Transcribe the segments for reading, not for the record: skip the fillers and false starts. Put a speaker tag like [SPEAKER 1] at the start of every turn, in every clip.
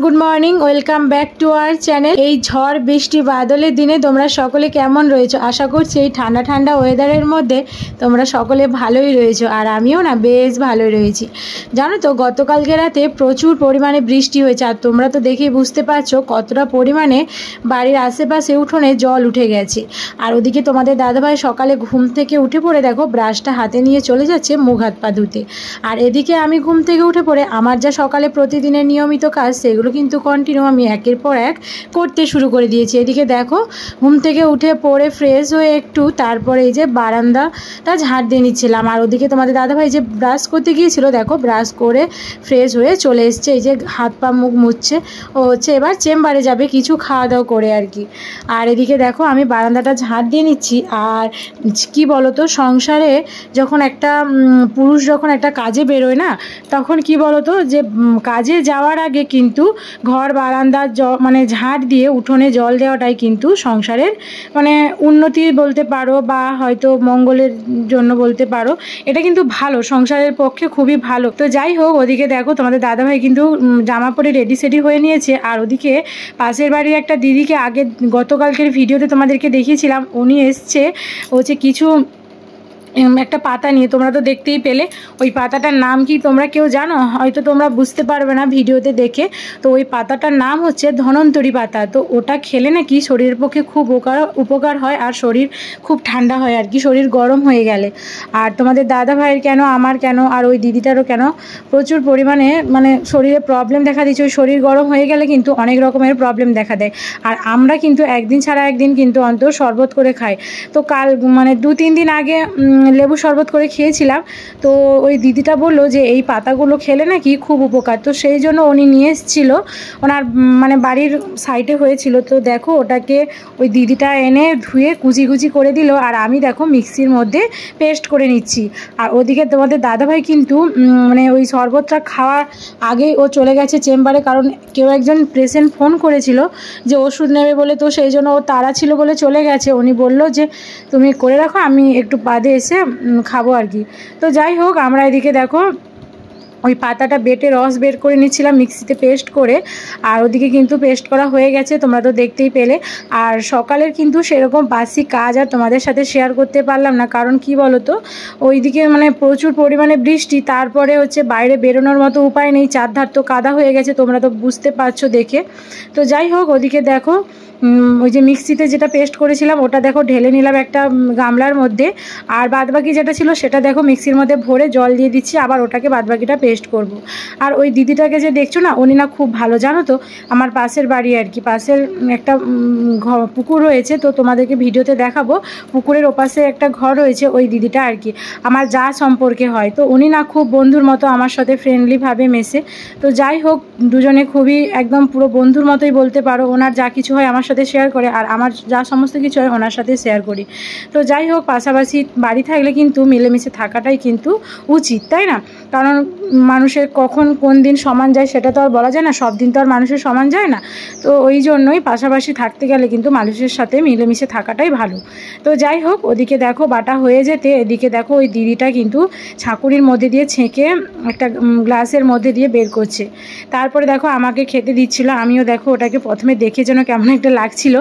[SPEAKER 1] Good morning, welcome back to our channel. এই ঝড় বৃষ্টি বাদলের দিনে তোমরা সকলে কেমন রয়েছো? আশা করছি এই ঠান্ডা ঠান্ডা ওয়েদারের মধ্যে তোমরা সকলে ভালোই রয়েছো, আর আমিও না বেশ ভালোই রয়েছি। জানো তো, গতকালকে রাতে প্রচুর পরিমাণে বৃষ্টি হয়েছে, আর তোমরা তো দেখেই বুঝতে পারছো কতটা পরিমাণে বাড়ির আশেপাশে উঠোনে জল উঠে গেছে। আর ওদিকে তোমাদের দাদাভাই সকালে ঘুম থেকে উঠে পড়ে দেখো ব্রাশটা হাতে নিয়ে চলে যাচ্ছে মুখ হাত পা ধুতে। আর এদিকে আমি ঘুম থেকে উঠে পড়ে আমার যা সকালে প্রতিদিনের নিয়মিত কাজ সেগুলো কিন্তু কন্টিনিউ আমি একের পর এক করতে শুরু করে দিয়েছি। এদিকে দেখো ঘুম থেকে উঠে পড়ে ফ্রেশ হয়ে একটু তারপরে এই যে বারান্দাটা ঝাড় দিয়ে নিচ্ছিলাম। আর ওদিকে তোমাদের দাদাভাই যে ব্রাশ করতে গিয়েছিল, দেখো ব্রাশ করে ফ্রেশ হয়ে চলে এসছে, এই যে হাত পা মুখ মুছছে। ও হচ্ছে এবার চেম্বারে যাবে কিছু খাওয়া দাওয়া করে আর কি। আর এদিকে দেখো আমি বারান্দাটা ঝাড় দিয়ে নিচ্ছি। আর কি বলতো, সংসারে যখন একটা পুরুষ যখন একটা কাজে বেরোয় না, তখন কি বলতো যে কাজে যাওয়ার আগে কিন্তু ঘর বারান্দা মানে ঝাড় দিয়ে উঠোনে জল দেওয়াটাই কিন্তু সংসারের মানে উন্নতি বলতে পারো, বা হয়তো মঙ্গলের জন্য বলতে পারো। এটা কিন্তু ভালো, সংসারের পক্ষে খুবই ভালো। তো যাই হোক, ওদিকে দেখো তোমাদের দাদাভাই কিন্তু জামা পরে রেডি সেডি হয়ে নিয়েছে। আর ওদিকে পাশের বাড়ির একটা দিদিকে আগে গতকালকের ভিডিওতে তোমাদেরকে দেখিয়েছিলাম, উনি এসছে হচ্ছে কিছু একটা পাতা নিয়ে, তোমরা তো দেখতেই পেলে। ওই পাতাটার নাম কি তোমরা কেউ জানো? হয়তো তোমরা বুঝতে পারবে না ভিডিওতে দেখে। তো ওই পাতাটার নাম হচ্ছে ধনন্তরী পাতা। তো ওটা খেলে নাকি শরীরের পক্ষে খুব উপকার হয়, আর শরীর খুব ঠান্ডা হয় আর কি, শরীর গরম হয়ে গেলে। আর তোমাদের দাদা ভাইয়ের কেন, আমার কেন, আর ওই দিদিটারও কেন প্রচুর পরিমাণে মানে শরীরে প্রবলেম দেখা দিচ্ছে। ওই শরীর গরম হয়ে গেলে কিন্তু অনেক রকমের প্রবলেম দেখা দেয়। আর আমরা কিন্তু একদিন ছাড়া একদিন কিন্তু অন্তত শরবত করে খাই। তো কাল মানে 2-3 দিন আগে লেবু শরবত করে খেয়েছিলাম। তো ওই দিদিটা বললো যে এই পাতাগুলো খেলে নাকি খুব উপকার। তো সেই জন্য উনি নিয়ে এসেছিল, ওনার মানে বাড়ির সাইডে হয়েছিল। তো দেখো ওটাকে ওই দিদিটা এনে ধুয়ে কুচি কুচি করে দিল, আর আমি দেখো মিক্সির মধ্যে পেস্ট করে নিচ্ছি। আর ওদিকে তোমাদের দাদাভাই কিন্তু মানে ওই শরবতটা খাওয়ার আগেই ও চলে গেছে চেম্বারে, কারণ কেউ একজন পেশেন্ট ফোন করেছিল যে ওষুধ নেবে বলে। তো সেই জন্য ও তাড়া ছিল বলে চলে গেছে। উনি বলল যে তুমি করে রাখো, আমি একটু বাদে এসে খাবো আর কি। তো যাই হোক, আমরা এদিকে দেখো ওই পাতাটা বেটে রস বের করে নিচ্ছিলাম মিক্সিতে পেস্ট করে। আর ওদিকে কিন্তু পেস্ট করা হয়ে গেছে, তোমরা তো দেখতেই পেলে। আর সকালের কিন্তু সেরকম বাসি কাজ আর তোমাদের সাথে শেয়ার করতে পারলাম না, কারণ কি বলো তো, ওইদিকে মানে প্রচুর পরিমাণে বৃষ্টি, তারপরে হচ্ছে বাইরে বেরোনোর মতো উপায় নেই, চারধার তো কাদা হয়ে গেছে, তোমরা তো বুঝতে পারছো দেখে। তো যাই হোক, ওদিকে দেখো ওই যে মিক্সিতে যেটা পেস্ট করেছিলাম ওটা দেখো ঢেলে নিলাম একটা গামলার মধ্যে। আর বাদবাকি যেটা ছিল সেটা দেখো মিক্সির মধ্যে ভরে জল দিয়ে দিচ্ছি, আবার ওটাকে বাদবাকিটা পেস্ট করব। আর ওই দিদিটাকে যে দেখছো না, উনি না খুব ভালো, জানো তো, আমার পাশের বাড়ি আর কি, পাশের একটা পুকুর রয়েছে। তো তোমাদেরকে ভিডিওতে দেখাবো, পুকুরের ওপাশে একটা ঘর রয়েছে, ওই দিদিটা আর কি আমার যা সম্পর্কে হয়। তো উনি না খুব বন্ধুর মতো আমার সাথে ফ্রেন্ডলিভাবে মেশে। তো যাই হোক, দুজনে খুবই একদম পুরো বন্ধুর মতোই বলতে পারো। ওনার যা কিছু হয় আমার সাথে শেয়ার করে, আর আমার যা সমস্ত কিছু হয় ওনার সাথে শেয়ার করি। তো যাই হোক, পাশাপাশি বাড়ি থাকলে কিন্তু মিলেমিশে থাকাটাই কিন্তু উচিত, তাই না? কারণ মানুষের কখন কোন দিন সমান যায় সেটা তো আর বলা যায় না, সব দিন তো আর মানুষের সমান যায় না। তো ওই জন্যই পাশাপাশি থাকতে গেলে কিন্তু মানুষের সাথে মিলেমিশে থাকাটাই ভালো। তো যাই হোক, ওদিকে দেখো বাটা হয়ে যেতে এদিকে দেখো ওই দিদিটা কিন্তু ছাঁকুনির মধ্যে দিয়ে ছেঁকে একটা গ্লাসের মধ্যে দিয়ে বের করছে। তারপরে দেখো আমাকে খেতে দিচ্ছিল, আমিও দেখো ওটাকে প্রথমে দেখে যেন কেমন একটা লাগছিল,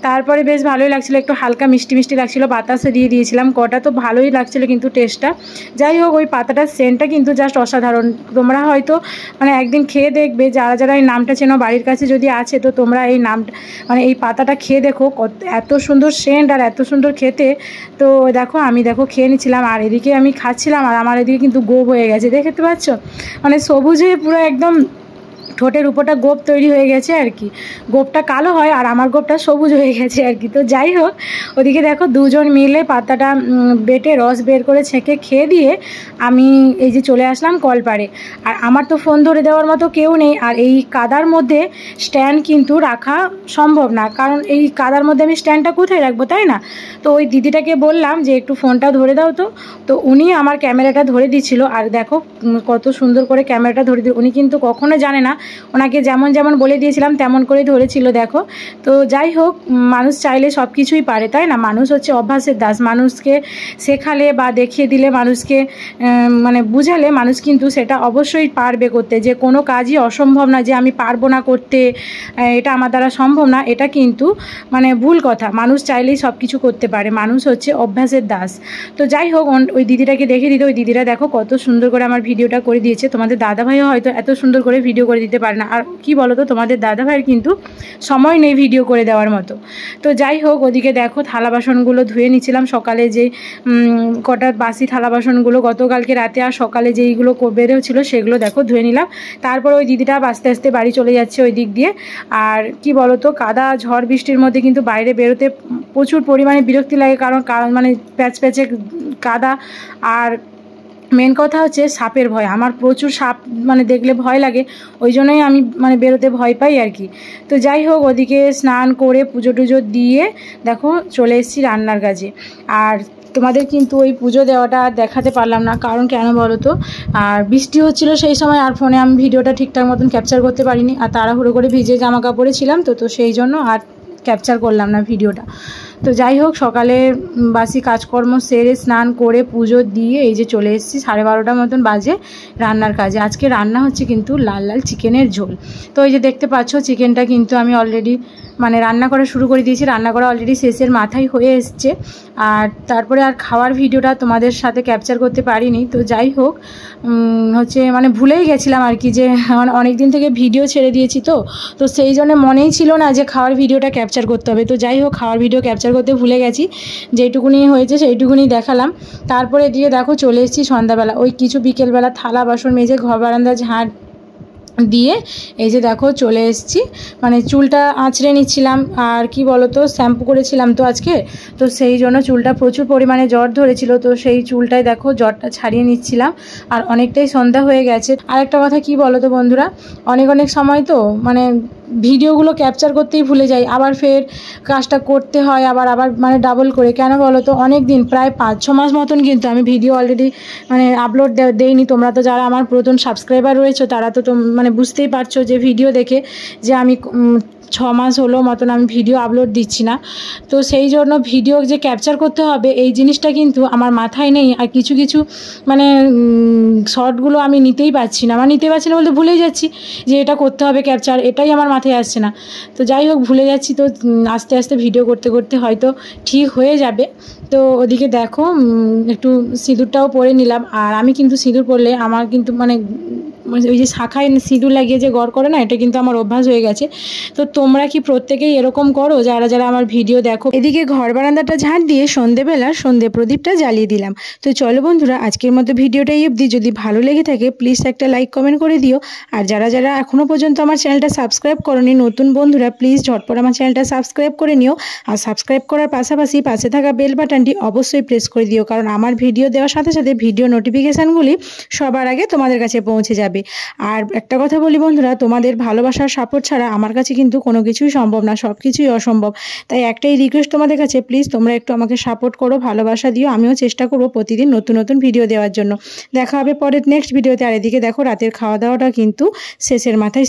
[SPEAKER 1] তারপরে বেশ ভালোই লাগছিলো, একটু হালকা মিষ্টি মিষ্টি লাগছিলো, বাতাসে দিয়ে দিয়েছিলাম কটা, তো ভালোই লাগছিলো কিন্তু টেস্টটা। যাই হোক, ওই পাতাটার সেন্টটা কিন্তু জাস্ট অসাধারণ। তোমরা হয়তো মানে একদিন খেয়ে দেখবে, যারা যারা এই নামটা চেনো, বাড়ির কাছে যদি আছে তো তোমরা এই নামটা মানে এই পাতাটা খেয়ে দেখো, এত সুন্দর সেন্ট আর এত সুন্দর খেতে। তো দেখো আমি দেখো খেয়ে নিচ্ছিলাম, আর এদিকে আমি খাচ্ছিলাম, আর আমার এদিকে কিন্তু গোপ হয়ে গেছে, দেখতে পাচ্ছ, মানে সবুজ হয়ে পুরো একদম ঠোঁটের উপরটা গোপ তৈরি হয়ে গেছে আর কি। গোপটা কালো হয় আর আমার গোপটা সবুজ হয়ে গেছে আর কি। তো যাই হোক, ওদিকে দেখো দুজন মিলে পাতাটা বেটে রস বের করে ছেঁকে খেয়ে দিয়ে আমি এই যে চলে আসলাম কলপাড়ে। আর আমার তো ফোন ধরে দেওয়ার মতো কেউ নেই, আর এই কাদার মধ্যে স্ট্যান্ড কিন্তু রাখা সম্ভব না, কারণ এই কাদার মধ্যে আমি স্ট্যান্ডটা কোথায় রাখবো, তাই না? তো ওই দিদিটাকে বললাম যে একটু ফোনটা ধরে দাও। তো উনি আমার ক্যামেরাটা ধরে দিচ্ছিল। আর দেখো কত সুন্দর করে ক্যামেরাটা ধরে দিল। উনি কিন্তু কখনো জানে না ওনাকে যেমন যেমন বলে দিয়েছিলাম তেমন করে ধরেছিল দেখো। তো যাই হোক, মানুষ চাইলে সব কিছুই পারে, তাই না? মানুষ হচ্ছে অভ্যাসের দাস। মানুষকে শেখালে বা দেখিয়ে দিলে, মানুষকে মানে বুঝালে মানুষ কিন্তু সেটা অবশ্যই পারবে করতে। যে কোনো কাজই অসম্ভব না, যে আমি পারবো না করতে, এটা আমার দ্বারা সম্ভব না, এটা কিন্তু মানে ভুল কথা। মানুষ চাইলেই সব কিছু করতে পারে, মানুষ হচ্ছে অভ্যাসের দাস। তো যাই হোক, ওই দিদিটাকে দেখে দিতে, ওই দিদিরা দেখো কত সুন্দর করে আমার ভিডিওটা করে দিয়েছে। তোমাদের দাদাভাইও হয়তো এত সুন্দর করে ভিডিও করে দিতে পারে না। আর কি বলো তো, তোমাদের দাদাভাইয়ের কিন্তু সময় নেই ভিডিও করে দেওয়ার মতো। তো যাই হোক, ওদিকে দেখো থালা বাসনগুলো ধুয়ে নিচ্ছিলাম। সকালে যে কটা বাসি থালা বাসনগুলো গতকালকে রাতে আর সকালে যেইগুলো বেরোছিল সেগুলো দেখো ধুয়ে নিলাম। তারপর ওই দিদিটা আস্তে আস্তে বাড়ি চলে যাচ্ছে ওই দিক দিয়ে। আর কি বলো তো, কাদা ঝড় বৃষ্টির মধ্যে কিন্তু বাইরে বেরোতে প্রচুর পরিমাণে বিরক্তি লাগে, কারণ মানে প্যাচ প্যাচে কাদা। আর মেন কথা হচ্ছে সাপের ভয়, আমার প্রচুর সাপ মানে দেখলে ভয় লাগে, ওই জন্যই আমি মানে বেরোতে ভয় পাই আর কি। তো যাই হোক, ওদিকে স্নান করে পুজো টুজো দিয়ে দেখো চলে এসেছি রান্নার কাজে। আর তোমাদের কিন্তু ওই পুজো দেওয়াটা দেখাতে পারলাম না, কারণ কেন বলো তো, আর বৃষ্টি হচ্ছিল সেই সময়, আর ফোনে আমি ভিডিওটা ঠিকঠাক মতন ক্যাপচার করতে পারিনি। আর তাড়াহুড়ো করে ভিজে জামা কাপড়ে ছিলাম, তো সেই জন্য আর ক্যাপচার করলাম না ভিডিওটা। তো যাই হোক, সকালে বাসি কাজকর্ম সেরে স্নান করে পুজো দিয়ে এই যে চলে এসেছি 12:30 মতন বাজে রান্নার কাজে। আজকে রান্না হচ্ছে কিন্তু লাল লাল চিকেনের ঝোল। তো এই যে দেখতে পাচ্ছ, চিকেনটা কিন্তু আমি অলরেডি মানে রান্না করা শুরু করে দিয়েছি। রান্না করা অলরেডি শেষের মাথায় হয়ে এসছে। আর তারপরে আর খাওয়ার ভিডিওটা তোমাদের সাথে ক্যাপচার করতে পারিনি। তো যাই হোক, হচ্ছে মানে ভুলেই গেছিলাম আর কি, যে অনেক দিন থেকে ভিডিও ছেড়ে দিয়েছি। তো সেই জন্য মনেই ছিল না যে খাওয়ার ভিডিওটা ক্যাপচার করতে হবে। তো যাই হোক, খাওয়ার ভিডিও ক্যাপচার করতে ভুলে গেছি, যেইটুকুনি হয়েছে সেইটুকুনি দেখালাম। তারপরে দিয়ে দেখো চলে এসেছি সন্ধ্যাবেলা, ওই কিছু বিকেলবেলা থালা বাসন মেজে ঘর বারান্দা ঝাঁট দিয়ে এই যে দেখো চলে এসেছি। মানে চুলটা আঁচড়ে নিচ্ছিলাম, আর কি বলো তো, শ্যাম্পু করেছিলাম তো আজকে, তো সেই জন্য চুলটা প্রচুর পরিমাণে জ্বর ধরেছিল। তো সেই চুলটায় দেখো জ্বরটা ছাড়িয়ে নিচ্ছিলাম। আর অনেকটাই সন্ধ্যা হয়ে গেছে। আর একটা কথা কি বলো তো বন্ধুরা, অনেক সময় তো মানে ভিডিওগুলো ক্যাপচার করতেই ভুলে যাই, আবার ফের কাজটা করতে হয় আবার মানে ডাবল করে। কেন বলো তো, অনেক দিন প্রায় 5-6 মাস মতন কিন্তু আমি ভিডিও অলরেডি মানে আপলোড দেইনি। তোমরা তো যারা আমার প্রথম সাবস্ক্রাইবার রয়েছে তারা তো মানে বুঝতেই পারছো যে ভিডিও দেখে যে আমি 6 মাস হলো মতন আমি ভিডিও আপলোড দিচ্ছি না। তো সেই জন্য ভিডিও যে ক্যাপচার করতে হবে এই জিনিসটা কিন্তু আমার মাথায় নেই। আর কিছু মানে শর্টগুলো আমি নিতেই পারছি না, বলতে ভুলে যাচ্ছি যে এটা করতে হবে ক্যাপচার, এটাই আমার মাথায় আসছে না। তো যাই হোক, ভুলে যাচ্ছি। তো আস্তে আস্তে ভিডিও করতে করতে হয়তো ঠিক হয়ে যাবে। তো ওদিকে দেখো একটু সিঁদুরটাও পরে নিলাম। আর আমি কিন্তু সিঁদুর পরলে আমার কিন্তু মানে ওই যে শাখায় সিঁদুর লাগিয়ে যে গড় করে না, এটা কিন্তু আমার অভ্যাস হয়ে গেছে। তো তোমরা কি প্রত্যেকেই এরকম করো যারা যারা আমার ভিডিও দেখো? এদিকে ঘর বারান্দাটা ঝাঁট দিয়ে সন্ধেবেলা সন্ধে প্রদীপটা জ্বালিয়ে দিলাম। তো চলো বন্ধুরা, আজকের মতো ভিডিওটা এই অবধি। যদি ভালো লেগে থাকে প্লিজ একটা লাইক কমেন্ট করে দিও। আর যারা যারা এখনও পর্যন্ত আমার চ্যানেলটা সাবস্ক্রাইব করোনি, নতুন বন্ধুরা প্লিজ ঝটপট আমার চ্যানেলটা সাবস্ক্রাইব করে নিও। আর সাবস্ক্রাইব করার পাশাপাশি পাশে থাকা বেল বাটনটি অবশ্যই প্রেস করে দিও, কারণ আমার ভিডিও দেওয়ার সাথে সাথে ভিডিও নোটিফিকেশানগুলি সবার আগে তোমাদের কাছে পৌঁছে যাবে। আর একটা কথা বলি বন্ধুরা, তোমাদের ভালোবাসার সাপোর্ট ছাড়া আমার কাছে কিন্তু কোনো কিছুই সম্ভব না, সব কিছুই অসম্ভব। তাই একটাই রিকোয়েস্ট তোমাদের কাছে, প্লিজ তোমরা একটু আমাকে সাপোর্ট করো, ভালোবাসা দিও। আমিও চেষ্টা করবো প্রতিদিন নতুন নতুন ভিডিও দেওয়ার জন্য। দেখা হবে পরের নেক্সট ভিডিওতে। আর এদিকে দেখো রাতের খাওয়া দাওয়াটা কিন্তু শেষের মাথায়।